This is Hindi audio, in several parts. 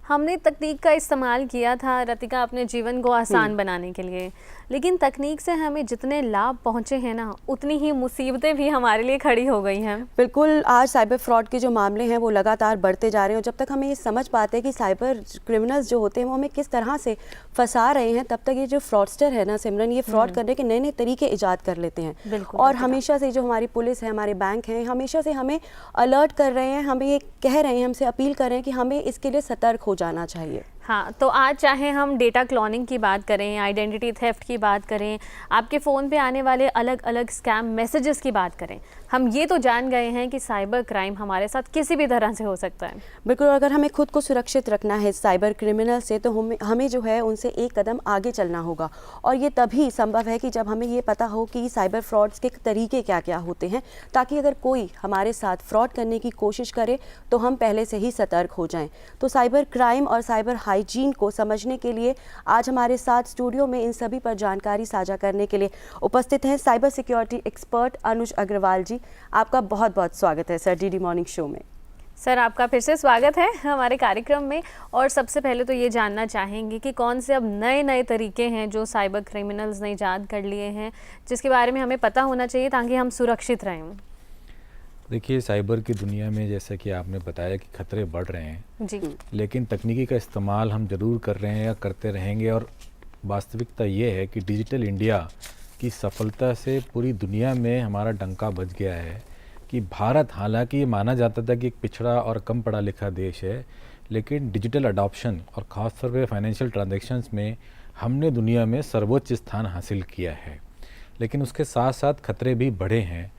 हमने तकनीक का इस्तेमाल किया था रतिका अपने जीवन को आसान बनाने के लिए, लेकिन तकनीक से हमें जितने लाभ पहुंचे हैं ना, उतनी ही मुसीबतें भी हमारे लिए खड़ी हो गई हैं। बिल्कुल, आज साइबर फ्रॉड के जो मामले हैं वो लगातार बढ़ते जा रहे हैं और जब तक हम ये समझ पाते हैं कि साइबर क्रिमिनल्स जो होते हैं वो हमें किस तरह से फंसा रहे हैं, तब तक ये जो फ्रॉडस्टर है ना सिमरन, ये फ्रॉड करने के नए नए तरीके ईजाद कर लेते हैं। और हमेशा से जो हमारी पुलिस है, हमारे बैंक हैं, हमेशा से हमें अलर्ट कर रहे हैं, हमें ये कह रहे हैं, हमसे अपील कर रहे हैं कि हमें इसके लिए सतर्क हो जाना चाहिए। हाँ, तो आज चाहे हम डेटा क्लोनिंग की बात करें, आइडेंटिटी थेफ्ट की बात करें, आपके फ़ोन पे आने वाले अलग अलग स्कैम मैसेजेस की बात करें, हम ये तो जान गए हैं कि साइबर क्राइम हमारे साथ किसी भी तरह से हो सकता है। बिल्कुल, अगर हमें खुद को सुरक्षित रखना है साइबर क्रिमिनल से, तो हमें जो है उनसे एक कदम आगे चलना होगा। और ये तभी संभव है कि जब हमें ये पता हो कि साइबर फ्रॉड्स के तरीके क्या क्या होते हैं, ताकि अगर कोई हमारे साथ फ्रॉड करने की कोशिश करे तो हम पहले से ही सतर्क हो जाएं। तो साइबर क्राइम और साइबर हाइजीन को समझने के लिए आज हमारे साथ स्टूडियो में इन सभी पर जानकारी साझा करने के लिए उपस्थित हैं साइबर सिक्योरिटी एक्सपर्ट अनुज अग्रवाल जी। आपका बहुत बहुत स्वागत है सर डीडी मॉर्निंग शो में। सर, आपका फिर से स्वागत है हमारे कार्यक्रम में। और सबसे पहले तो ये जानना चाहेंगे कि कौन से अब नए नए तरीके हैं जो साइबर क्रिमिनल्स ने ईजाद कर लिए हैं, जिसके बारे में हमें पता होना चाहिए ताकि हम सुरक्षित रहें। देखिए, साइबर की दुनिया में जैसा कि आपने बताया कि खतरे बढ़ रहे हैं जी, लेकिन तकनीकी का इस्तेमाल हम ज़रूर कर रहे हैं या करते रहेंगे। और वास्तविकता ये है कि डिजिटल इंडिया की सफलता से पूरी दुनिया में हमारा डंका बज गया है कि भारत, हालांकि ये माना जाता था कि एक पिछड़ा और कम पढ़ा लिखा देश है, लेकिन डिजिटल अडॉप्शन और ख़ासतौर पर फाइनेंशियल ट्रांजैक्शंस में हमने दुनिया में सर्वोच्च स्थान हासिल किया है। लेकिन उसके साथ साथ खतरे भी बढ़े हैं।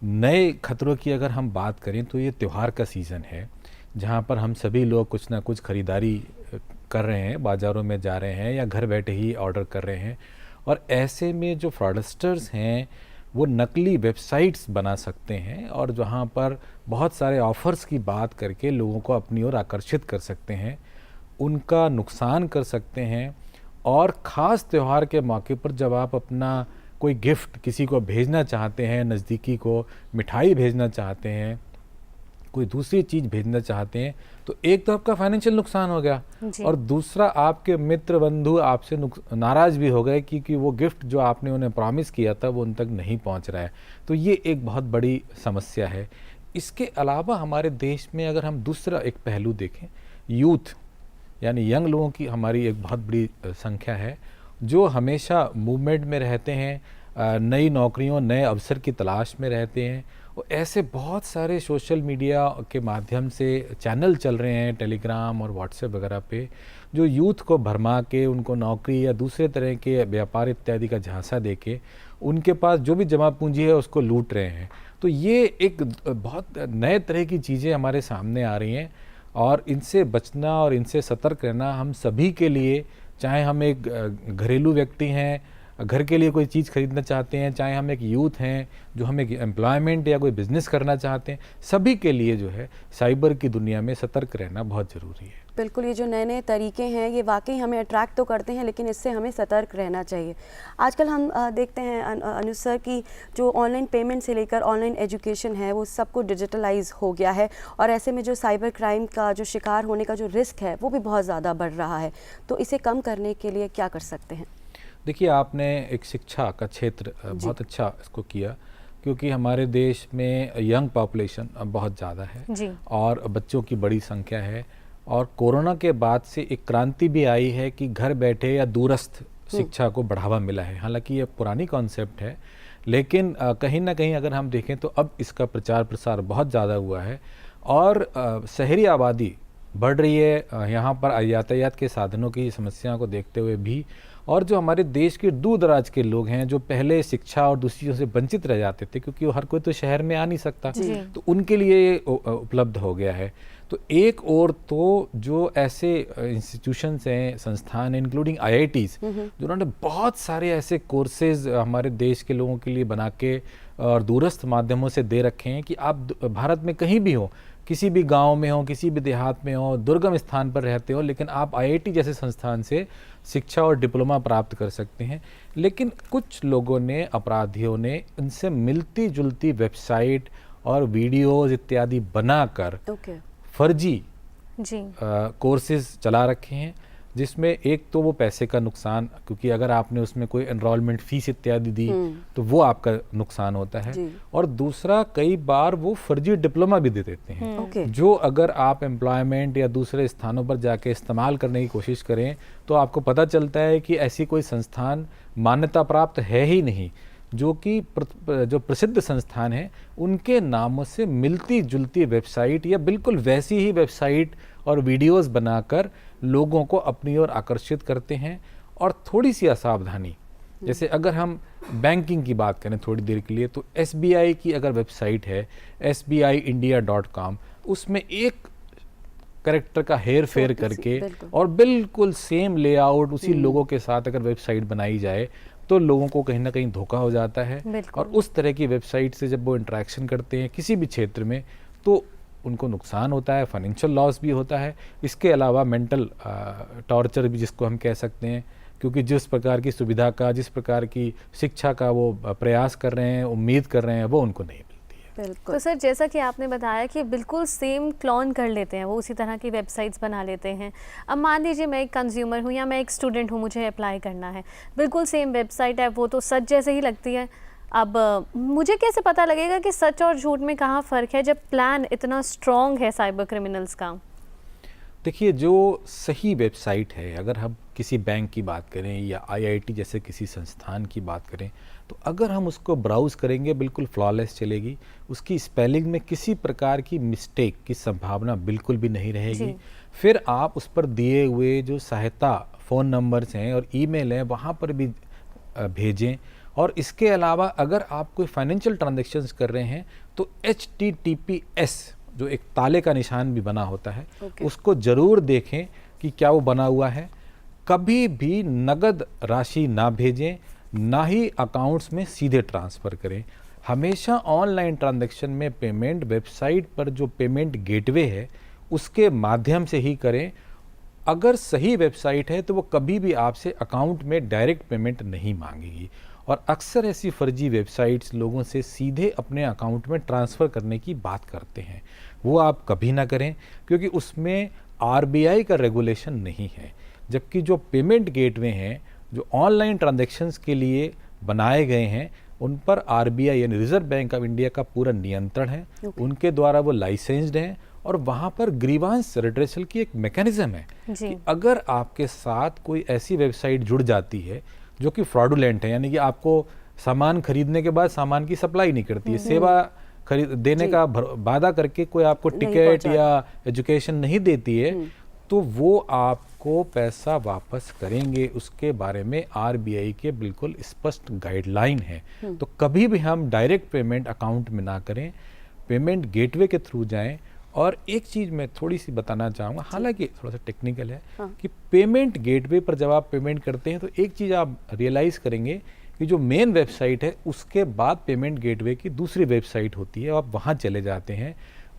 नए खतरों की अगर हम बात करें तो ये त्यौहार का सीज़न है, जहाँ पर हम सभी लोग कुछ ना कुछ ख़रीदारी कर रहे हैं, बाज़ारों में जा रहे हैं या घर बैठे ही ऑर्डर कर रहे हैं। और ऐसे में जो फ्रॉडस्टर्स हैं वो नकली वेबसाइट्स बना सकते हैं और जहाँ पर बहुत सारे ऑफ़र्स की बात करके लोगों को अपनी ओर आकर्षित कर सकते हैं, उनका नुकसान कर सकते हैं। और ख़ास त्यौहार के मौके पर जब आप अपना कोई गिफ्ट किसी को भेजना चाहते हैं, नज़दीकी को मिठाई भेजना चाहते हैं, कोई दूसरी चीज़ भेजना चाहते हैं, तो एक तो आपका फाइनेंशियल नुकसान हो गया और दूसरा आपके मित्र बंधु आपसे नाराज़ भी हो गए क्योंकि वो गिफ्ट जो आपने उन्हें प्रॉमिस किया था वो उन तक नहीं पहुंच रहा है। तो ये एक बहुत बड़ी समस्या है। इसके अलावा हमारे देश में अगर हम दूसरा एक पहलू देखें, यूथ यानी यंग लोगों की हमारी एक बहुत बड़ी संख्या है जो हमेशा मूवमेंट में रहते हैं, नई नौकरियों, नए अवसर की तलाश में रहते हैं। और ऐसे बहुत सारे सोशल मीडिया के माध्यम से चैनल चल रहे हैं, टेलीग्राम और व्हाट्सएप वगैरह पे, जो यूथ को भरमा के उनको नौकरी या दूसरे तरह के व्यापार इत्यादि का झांसा दे के उनके पास जो भी जमा पूंजी है उसको लूट रहे हैं। तो ये एक बहुत नए तरह की चीज़ें हमारे सामने आ रही हैं और इनसे बचना और इनसे सतर्क रहना हम सभी के लिए, चाहे हम एक घरेलू व्यक्ति हैं, घर के लिए कोई चीज़ खरीदना चाहते हैं, चाहे हम एक यूथ हैं जो हम एक एम्प्लॉयमेंट या कोई बिज़नेस करना चाहते हैं, सभी के लिए जो है साइबर की दुनिया में सतर्क रहना बहुत ज़रूरी है। बिल्कुल, ये जो नए नए तरीके हैं ये वाकई हमें अट्रैक्ट तो करते हैं, लेकिन इससे हमें सतर्क रहना चाहिए। आजकल हम देखते हैं अनुज सर की जो ऑनलाइन पेमेंट से लेकर ऑनलाइन एजुकेशन है वो सब कुछ डिजिटलाइज हो गया है और ऐसे में जो साइबर क्राइम का जो शिकार होने का जो रिस्क है वो भी बहुत ज़्यादा बढ़ रहा है। तो इसे कम करने के लिए क्या कर सकते हैं? देखिए, आपने एक शिक्षा का क्षेत्र बहुत अच्छा इसको किया, क्योंकि हमारे देश में यंग पॉपुलेशन बहुत ज़्यादा है और बच्चों की बड़ी संख्या है। और कोरोना के बाद से एक क्रांति भी आई है कि घर बैठे या दूरस्थ शिक्षा को बढ़ावा मिला है। हालांकि ये पुरानी कॉन्सेप्ट है, लेकिन कहीं ना कहीं अगर हम देखें तो अब इसका प्रचार प्रसार बहुत ज़्यादा हुआ है और शहरी आबादी बढ़ रही है। यहाँ पर यातायात के साधनों की समस्या को देखते हुए भी, और जो हमारे देश के दूर दराज के लोग हैं जो पहले शिक्षा और दूसरी चीज़ों से वंचित रह जाते थे क्योंकि हर कोई तो शहर में आ नहीं सकता, तो उनके लिए उपलब्ध हो गया है। तो एक और तो जो ऐसे इंस्टीट्यूशंस हैं, संस्थान हैं, इंक्लूडिंग IITs, जिन्होंने बहुत सारे ऐसे कोर्सेज हमारे देश के लोगों के लिए बना के और दूरस्थ माध्यमों से दे रखे हैं कि आप भारत में कहीं भी हो, किसी भी गांव में हो, किसी भी देहात में हो, दुर्गम स्थान पर रहते हो, लेकिन आप IIT जैसे संस्थान से शिक्षा और डिप्लोमा प्राप्त कर सकते हैं। लेकिन कुछ लोगों ने, अपराधियों ने इनसे मिलती जुलती वेबसाइट और वीडियोज़ इत्यादि बनाकर फर्जी जी। कोर्सेज चला रखे हैं, जिसमें एक तो वो पैसे का नुकसान, क्योंकि अगर आपने उसमें कोई एनरोलमेंट फीस इत्यादि दी तो वो आपका नुकसान होता है। जी। और दूसरा, कई बार वो फर्जी डिप्लोमा भी दे देते हैं, ओके। जो अगर आप एम्प्लॉयमेंट या दूसरे स्थानों पर जाके इस्तेमाल करने की कोशिश करें तो आपको पता चलता है कि ऐसी कोई संस्थान मान्यता प्राप्त है ही नहीं, जो कि जो प्रसिद्ध संस्थान है उनके नामों से मिलती जुलती वेबसाइट या बिल्कुल वैसी ही वेबसाइट और वीडियोस बनाकर लोगों को अपनी ओर आकर्षित करते हैं। और थोड़ी सी असावधानी, जैसे अगर हम बैंकिंग की बात करें थोड़ी देर के लिए, तो SBI की अगर वेबसाइट है sbiindia.com, उसमें एक करेक्टर का हेर फेर करके और बिल्कुल सेम लेआउट उसी लोगों के साथ अगर वेबसाइट बनाई जाए तो लोगों को कहीं ना कहीं धोखा हो जाता है। और उस तरह की वेबसाइट से जब वो इंटरेक्शन करते हैं किसी भी क्षेत्र में तो उनको नुकसान होता है, फाइनेंशियल लॉस भी होता है। इसके अलावा मेंटल टॉर्चर भी जिसको हम कह सकते हैं, क्योंकि जिस प्रकार की सुविधा का, जिस प्रकार की शिक्षा का वो प्रयास कर रहे हैं, उम्मीद कर रहे हैं, वो उनको नहीं मिलती है। तो सर, जैसा कि आपने बताया कि बिल्कुल सेम क्लोन कर लेते हैं, वो उसी तरह की वेबसाइट्स बना लेते हैं। अब मान लीजिए मैं एक कंज्यूमर हूँ या मैं एक स्टूडेंट हूँ, मुझे अप्लाई करना है, बिल्कुल सेम वेबसाइट है, वो तो सच जैसे ही लगती है। अब मुझे कैसे पता लगेगा कि सच और झूठ में कहाँ फ़र्क है, जब प्लान इतना स्ट्रॉन्ग है साइबर क्रिमिनल्स का? देखिए, जो सही वेबसाइट है, अगर हम किसी बैंक की बात करें या IIT जैसे किसी संस्थान की बात करें, तो अगर हम उसको ब्राउज़ करेंगे बिल्कुल फ्लॉलेस चलेगी, उसकी स्पेलिंग में किसी प्रकार की मिस्टेक की संभावना बिल्कुल भी नहीं रहेगी। फिर आप उस पर दिए हुए जो सहायता फ़ोन नंबर्स हैं और ईमेल हैं वहाँ पर भी भेजें। और इसके अलावा अगर आप कोई फाइनेंशियल ट्रांजैक्शंस कर रहे हैं तो HTTPS जो एक ताले का निशान भी बना होता है, उसको ज़रूर देखें कि क्या वो बना हुआ है। कभी भी नगद राशि ना भेजें, ना ही अकाउंट्स में सीधे ट्रांसफ़र करें। हमेशा ऑनलाइन ट्रांजैक्शन में पेमेंट वेबसाइट पर जो पेमेंट गेटवे है उसके माध्यम से ही करें। अगर सही वेबसाइट है तो वो कभी भी आपसे अकाउंट में डायरेक्ट पेमेंट नहीं मांगेगी। और अक्सर ऐसी फर्जी वेबसाइट्स लोगों से सीधे अपने अकाउंट में ट्रांसफ़र करने की बात करते हैं, वो आप कभी ना करें, क्योंकि उसमें RBI का रेगुलेशन नहीं है। जबकि जो पेमेंट गेटवे हैं जो ऑनलाइन ट्रांजैक्शंस के लिए बनाए गए हैं, उन पर RBI यानी रिजर्व बैंक ऑफ इंडिया का पूरा नियंत्रण है। उनके द्वारा वो लाइसेंस्ड हैं और वहाँ पर ग्रीवांस रिड्रेसल की एक मैकेनिज्म है कि अगर आपके साथ कोई ऐसी वेबसाइट जुड़ जाती है जो कि फ्रॉडुलेंट है, यानी कि आपको सामान खरीदने के बाद सामान की सप्लाई नहीं करती है, सेवा खरीद देने का वादा करके कोई आपको टिकट या एजुकेशन नहीं देती है, तो वो आपको पैसा वापस करेंगे। उसके बारे में RBI के बिल्कुल स्पष्ट गाइडलाइन है। तो कभी भी हम डायरेक्ट पेमेंट अकाउंट में ना करें, पेमेंट गेटवे के थ्रू जाएं। और एक चीज़ मैं थोड़ी सी बताना चाहूँगा, हालांकि थोड़ा सा टेक्निकल है, कि पेमेंट गेटवे पर जब आप पेमेंट करते हैं तो एक चीज़ आप रियलाइज़ करेंगे कि जो मेन वेबसाइट है उसके बाद पेमेंट गेटवे की दूसरी वेबसाइट होती है। आप वहाँ चले जाते हैं,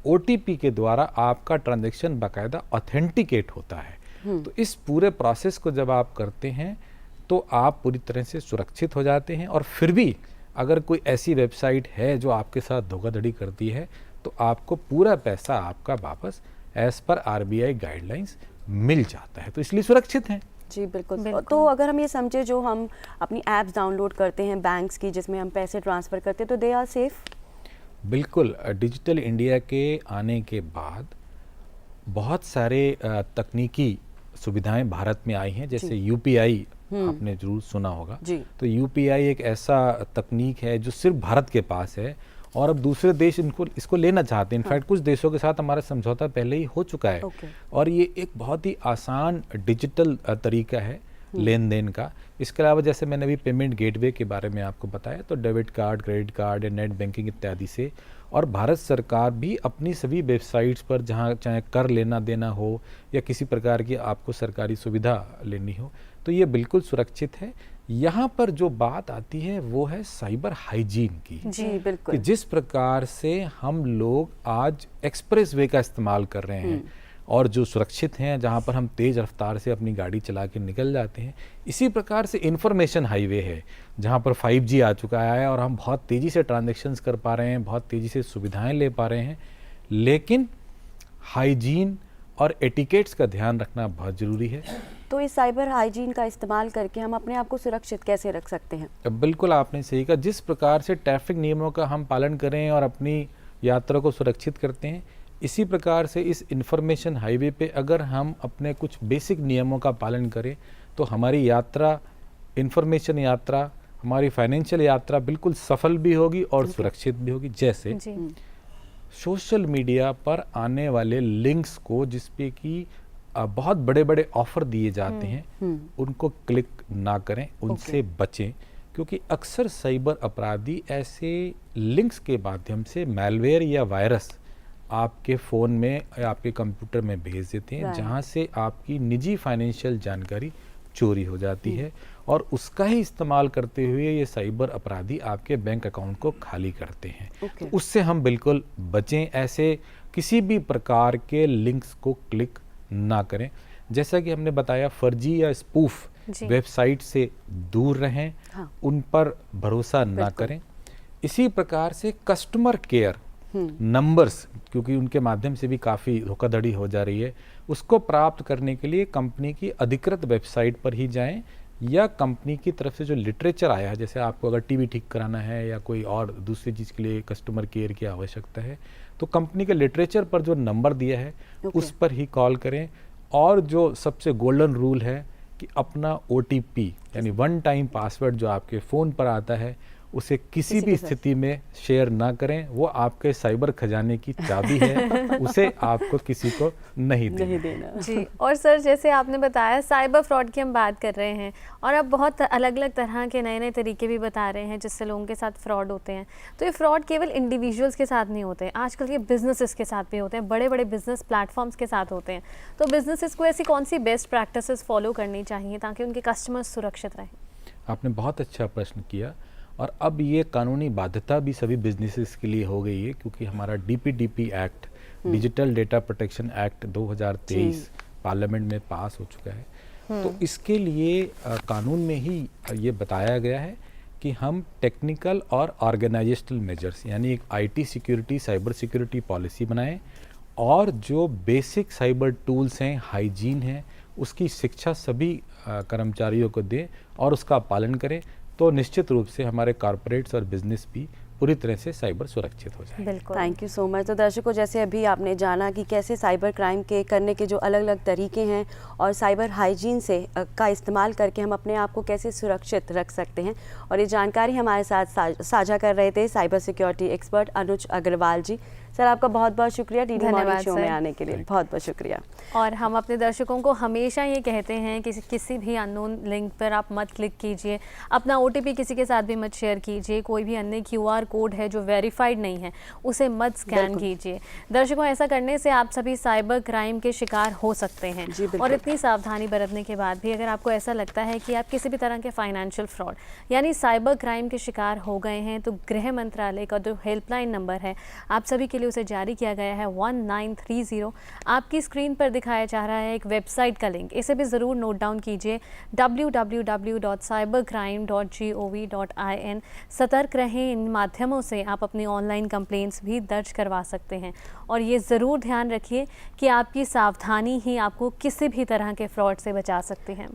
OTP के द्वारा आपका ट्रांजैक्शन बाकायदा ऑथेंटिकेट होता है। तो इस पूरे प्रोसेस को जब आप करते हैं तो आप पूरी तरह से सुरक्षित हो जाते हैं। और फिर भी अगर कोई ऐसी वेबसाइट है जो आपके साथ धोखाधड़ी करती है तो आपको पूरा पैसा आपका वापस एज पर RBI गाइडलाइंस मिल जाता है, तो इसलिए सुरक्षित हैं। जी बिल्कुल। तो अगर हम ये समझे, जो हम अपनी ऐप्स डाउनलोड करते हैं बैंक्स की जिसमें हम पैसे ट्रांसफ़र करते हैं, तो दे आर सेफ? बिल्कुल। डिजिटल इंडिया के आने के बाद बहुत सारे तकनीकी सुविधाएं भारत में आई हैं, जैसे UPI आपने जरूर सुना होगा। तो UPI एक ऐसा तकनीक है जो सिर्फ भारत के पास है और अब दूसरे देश इसको लेना चाहते हैं। इनफैक्ट कुछ देशों के साथ हमारा समझौता पहले ही हो चुका है। और ये एक बहुत ही आसान डिजिटल तरीका है लेन देन का। इसके अलावा जैसे मैंने अभी पेमेंट गेटवे के बारे में आपको बताया, तो डेबिट कार्ड, क्रेडिट कार्ड या नेट बैंकिंग इत्यादि से। और भारत सरकार भी अपनी सभी वेबसाइट्स पर जहाँ चाहे कर लेना देना हो या किसी प्रकार की आपको सरकारी सुविधा लेनी हो, तो ये बिल्कुल सुरक्षित है। यहाँ पर जो बात आती है वो है साइबर हाइजीन की। जी बिल्कुल। कि जिस प्रकार से हम लोग आज एक्सप्रेसवे का इस्तेमाल कर रहे हैं और जो सुरक्षित हैं, जहाँ पर हम तेज़ रफ्तार से अपनी गाड़ी चला के निकल जाते हैं, इसी प्रकार से इंफॉर्मेशन हाईवे है जहाँ पर 5G आ चुका है और हम बहुत तेज़ी से ट्रांजैक्शंस कर पा रहे हैं, बहुत तेज़ी से सुविधाएं ले पा रहे हैं। लेकिन हाइजीन और एटिकेट्स का ध्यान रखना बहुत ज़रूरी है। तो इस साइबर हाइजीन का इस्तेमाल करके हम अपने आप को सुरक्षित कैसे रख सकते हैं? बिल्कुल आपने सही कहा, जिस प्रकार से ट्रैफिक नियमों का हम पालन करें और अपनी यात्रा को सुरक्षित करते हैं, इसी प्रकार से इस इंफॉर्मेशन हाईवे पे अगर हम अपने कुछ बेसिक नियमों का पालन करें तो हमारी यात्रा, इंफॉर्मेशन यात्रा, हमारी फाइनेंशियल यात्रा बिल्कुल सफल भी होगी और सुरक्षित भी होगी। जैसे सोशल मीडिया पर आने वाले लिंक्स को जिस पे कि बहुत बड़े बड़े ऑफर दिए जाते हैं, उनको क्लिक ना करें, उनसे बचें, क्योंकि अक्सर साइबर अपराधी ऐसे लिंक्स के माध्यम से मैलवेयर या वायरस आपके फ़ोन में या आपके कंप्यूटर में भेज देते हैं, जहां से आपकी निजी फाइनेंशियल जानकारी चोरी हो जाती है और उसका ही इस्तेमाल करते हुए ये साइबर अपराधी आपके बैंक अकाउंट को खाली करते हैं। तो उससे हम बिल्कुल बचें, ऐसे किसी भी प्रकार के लिंक्स को क्लिक ना करें। जैसा कि हमने बताया, फर्जी या स्पूफ वेबसाइट से दूर रहें, उन पर भरोसा ना करें। इसी प्रकार से कस्टमर केयर नंबर्स, क्योंकि उनके माध्यम से भी काफ़ी धोखाधड़ी हो जा रही है, उसको प्राप्त करने के लिए कंपनी की अधिकृत वेबसाइट पर ही जाएं या कंपनी की तरफ से जो लिटरेचर आया है, जैसे आपको अगर टीवी ठीक कराना है या कोई और दूसरी चीज़ के लिए कस्टमर केयर की आवश्यकता है, तो कंपनी के लिटरेचर पर जो नंबर दिया है उस पर ही कॉल करें। और जो सबसे गोल्डन रूल है कि अपना OTP यानी वन टाइम पासवर्ड जो आपके फ़ोन पर आता है उसे किसी भी स्थिति में शेयर ना करें। वो आपके साइबर खजाने की चाबी है, उसे आपको किसी को नहीं देना। जी, और सर जैसे आपने बताया साइबर फ्रॉड की हम बात कर रहे हैं और अब बहुत अलग अलग तरह के नए नए तरीके भी बता रहे हैं जिससे लोगों के साथ फ्रॉड होते हैं। तो ये फ्रॉड केवल इंडिविजुअल्स के साथ नहीं होते हैं, आजकल ये बिजनेसेस के साथ भी होते हैं, बड़े बड़े बिजनेस प्लेटफॉर्म्स के साथ होते हैं। तो बिजनेसेस को ऐसी कौन सी बेस्ट प्रैक्टिसेस फॉलो करनी चाहिए ताकि उनके कस्टमर्स सुरक्षित रहें? आपने बहुत अच्छा प्रश्न किया, और अब ये कानूनी बाध्यता भी सभी बिजनेसेस के लिए हो गई है, क्योंकि हमारा DPDP act, digital data protection act 2023 parliament में पास हो चुका है। तो इसके लिए कानून में ही ये बताया गया है कि हम टेक्निकल और ऑर्गेनाइजेशनल मेजर्स यानी एक IT security, cyber security policy बनाएं और जो बेसिक साइबर टूल्स हैं, हाइजीन है, उसकी शिक्षा सभी कर्मचारियों को दें और उसका पालन करें। तो निश्चित रूप से हमारे कॉर्पोरेट्स और बिजनेस भी पूरी तरह से साइबर सुरक्षित हो जाए। बिल्कुल, थैंक यू सो मच। तो दर्शकों, जैसे अभी आपने जाना कि कैसे साइबर क्राइम के करने के जो अलग अलग तरीके हैं और साइबर हाइजीन से का इस्तेमाल करके हम अपने आप को कैसे सुरक्षित रख सकते हैं, और ये जानकारी हमारे साथ साझा कर रहे थे साइबर सिक्योरिटी एक्सपर्ट अनुज अग्रवाल जी। सर, आपका बहुत बहुत शुक्रिया DD मॉर्निंग शो में आने के लिए, बहुत बहुत शुक्रिया। और हम अपने दर्शकों को हमेशा ये कहते हैं कि किसी भी अननोन लिंक पर आप मत क्लिक कीजिए, अपना OTP किसी के साथ भी मत शेयर कीजिए, कोई भी अन्य QR कोड है जो वेरीफाइड नहीं है उसे मत स्कैन कीजिए। दर्शकों, ऐसा करने से आप सभी साइबर क्राइम के शिकार हो सकते हैं। और इतनी सावधानी बरतने के बाद भी अगर आपको ऐसा लगता है कि आप किसी भी तरह के फाइनेंशियल फ्रॉड यानी साइबर क्राइम के शिकार हो गए हैं, तो गृह मंत्रालय का जो हेल्पलाइन नंबर है आप सभी के लिए उसे जारी किया गया है 1930। आपकी स्क्रीन पर दिखाया जा रहा है एक वेबसाइट का लिंक, इसे भी ज़रूर नोट डाउन कीजिए, www.cybercrime.gov.in। सतर्क रहें, इन माध्यमों से आप अपनी ऑनलाइन कंप्लेंट्स भी दर्ज करवा सकते हैं। और ये ज़रूर ध्यान रखिए कि आपकी सावधानी ही आपको किसी भी तरह के फ्रॉड से बचा सकते हैं।